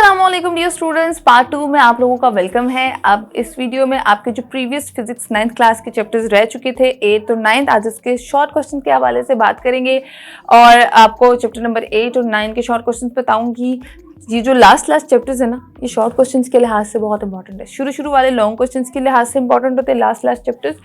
अस्सलामुअलैकुम dear students, part 2 में आप लोगों का वेलकम है। अब इस वीडियो में आपके जो प्रीवियस फिजिक्स 9th क्लास के चैप्टर्स रह चुके थे 8th और 9th, आज इसके शॉर्ट क्वेश्चन के हवाले से बात करेंगे और आपको चैप्टर नंबर 8 और 9 के शॉर्ट क्वेश्चन बताऊंगी। ये जो लास्ट चैप्टर्स है ना, ये शॉर्ट क्वेश्चंस के लिहाज से बहुत इंपॉर्टेंट है। शुरू वाले लॉन्ग क्वेश्चंस के लिहाज से इंपॉर्टेंट होते हैं, लास्ट चैप्टर्स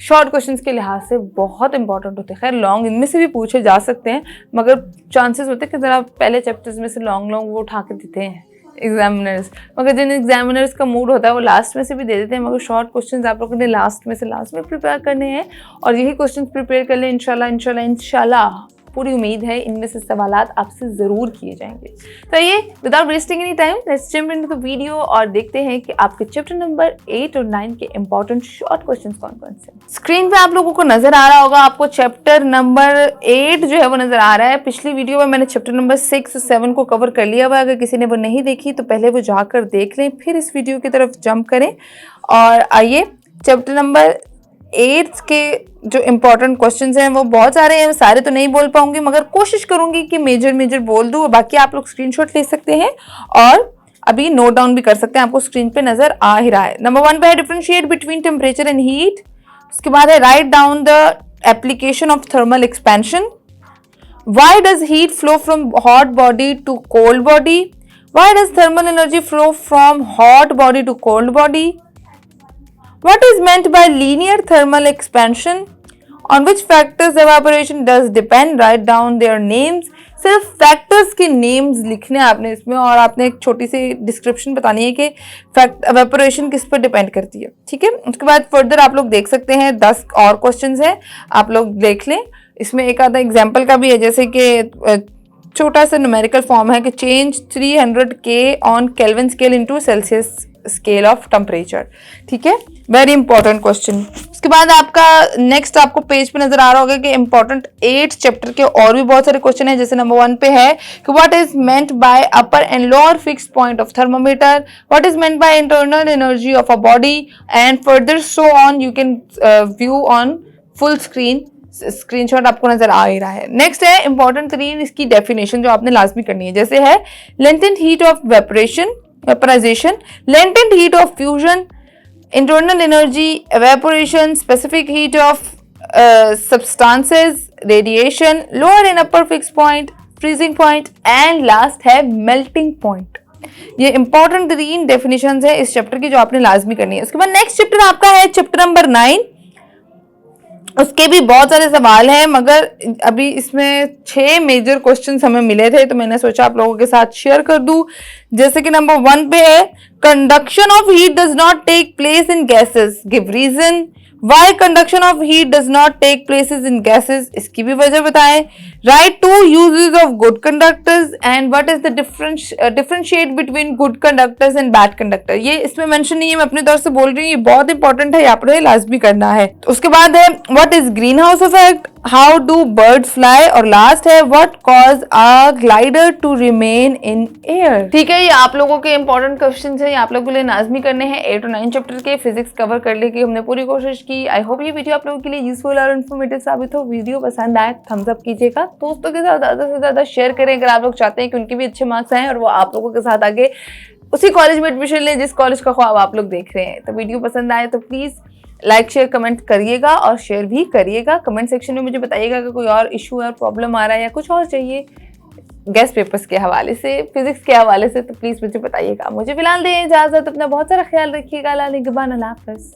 शॉर्ट क्वेश्चंस के लिहाज से बहुत इंपॉर्टेंट होते हैं। खैर लॉन्ग इनमें से भी पूछे जा सकते हैं, मगर चांसेस होते हैं कि ज़रा पहले चैप्टर्स में से लॉन्ग वो उठा के देते हैं एग्जामिनर्स, मगर जिन एग्जामिनर्स का मूड होता है वो लास्ट में से भी दे देते हैं। मगर शॉर्ट क्वेश्चंस आप लोगों ने लास्ट में प्रिपेयर करने हैं और यही क्वेश्चंस प्रिपेयर कर लें इंशाल्लाह। पूरी उम्मीद है इनमें से सवालात आपसे ज़रूर किए जाएंगे। तो ये without wasting any time let's jump into the video और देखते हैं कि आपके चैप्टर नंबर 8 और 9 के इंपॉर्टेंट शॉर्ट क्वेश्चंस कौन कौन से। स्क्रीन पे आप लोगों को नजर आ रहा होगा, आपको चैप्टर नंबर 8 जो है वो नजर आ रहा है। पिछली वीडियो में मैंने चैप्टर नंबर 6 और 7 को कवर कर लिया हुआ है। अगर किसी ने वो नहीं देखी तो पहले वो जाकर देख लें, फिर इस वीडियो की तरफ जंप करें। और आइए चैप्टर नंबर 8 के जो इम्पोर्टेंट क्वेश्चंस हैं वो बहुत सारे हैं, सारे तो नहीं बोल पाऊंगी, मगर कोशिश करूंगी कि मेजर बोल दूं। बाकी आप लोग स्क्रीनशॉट ले सकते हैं और अभी नोट डाउन भी कर सकते हैं, आपको स्क्रीन पे नजर आ ही रहा है। नंबर 1 पे है differentiate between temperature and heat. उसके बाद है write down the application of thermal expansion. Why does heat flow from hot body to cold body? Why does thermal energy flow from hot body to cold body? What is meant by linear thermal expansion? On which factors evaporation does depend? Write down their names. सिर्फ factors के names लिखने हैं आपने इसमें, और आपने एक छोटी सी डिस्क्रिप्शन बतानी है कि एवेपोरेशन किस पर डिपेंड करती है। ठीक है, उसके बाद फर्दर आप लोग देख सकते हैं 10 और क्वेश्चंस हैं, आप लोग देख लें। इसमें एक आधा एग्जाम्पल का भी है, जैसे कि छोटा सा न्यूमेरिकल फॉर्म है कि change 300 K on kelvin scale into Celsius scale of temperature. ठीक है, वेरी इंपॉर्टेंट क्वेश्चन। उसके बाद आपका नेक्स्ट आपको पेज पे नजर आ रहा होगा कि इंपॉर्टेंट 8 चैप्टर के और भी बहुत सारे क्वेश्चन है। जैसे नंबर 1 पे है कि what is meant by upper and lower fixed point of thermometer, what is meant by internal energy of a body and further so on. You can view on full screenshot आपको नजर आ ही रहा है। Next है important 3, इसकी definition जो आपने लाजमी करनी है। जैसे है latent heat of vaporisation, latent heat of fusion, internal energy, evaporation, specific heat of substances, radiation, lower and upper fixed point, freezing point and last है melting point। ये इंपॉर्टेंट 3 डेफिनेशंस है इस चैप्टर की जो आपने लाजमी करनी है। उसके बाद नेक्स्ट चैप्टर आपका है चैप्टर नंबर 9। उसके भी बहुत सारे सवाल हैं, मगर अभी इसमें 6 मेजर क्वेश्चंस हमें मिले थे तो मैंने सोचा आप लोगों के साथ शेयर कर दूं। जैसे कि नंबर 1 पे है conduction of heat does not take place in gases, give reason. Why conduction of heat does not take places in gases, इसकी भी वजह बताएं। Write 2 uses of good conductors and what is the differentiate between good conductors and bad conductor. ये इसमें mention नहीं है, मैं अपनी तरफ से बोल रही हूँ, ये बहुत इंपॉर्टेंट है, यहाँ पर लाजमी करना है। उसके बाद है what is green house effect, how do bird fly, और लास्ट है what cause a glider to remain in air. ठीक है, ये आप लोगों के इंपॉर्टेंट क्वेश्चंस हैं, ये आप लोगों के लिए लाजमी करने हैं। 8 और 9 चैप्टर के फिजिक्स कवर करने की हमने पूरी कोशिश की। आई होप ये वीडियो आप लोगों के लिए यूजफुल और इन्फॉर्मेटिव साबित हो। वीडियो पसंद आए थम्स अप कीजिएगा, दोस्तों के साथ ज्यादा से ज्यादा शेयर करें अगर आप लोग चाहते हैं कि उनके भी अच्छे मार्क्स आए और वो आप लोगों के साथ आगे उसी कॉलेज में एडमिशन लें जिस कॉलेज का ख्वाब आप लोग देख रहे हैं। तो वीडियो पसंद आए तो प्लीज लाइक शेयर कमेंट करिएगा और शेयर भी करिएगा। कमेंट सेक्शन में मुझे बताइएगा कि कोई और इशू और प्रॉब्लम आ रहा है या कुछ और चाहिए गेस्ट पेपर्स के हवाले से, फिजिक्स के हवाले से, तो प्लीज मुझे बताइएगा। मुझे फिलहाल दें इजाजत, अपना बहुत सारा ख्याल रखिएगा। अल्लाह निगहबान, अल्लाह हाफ़िज़।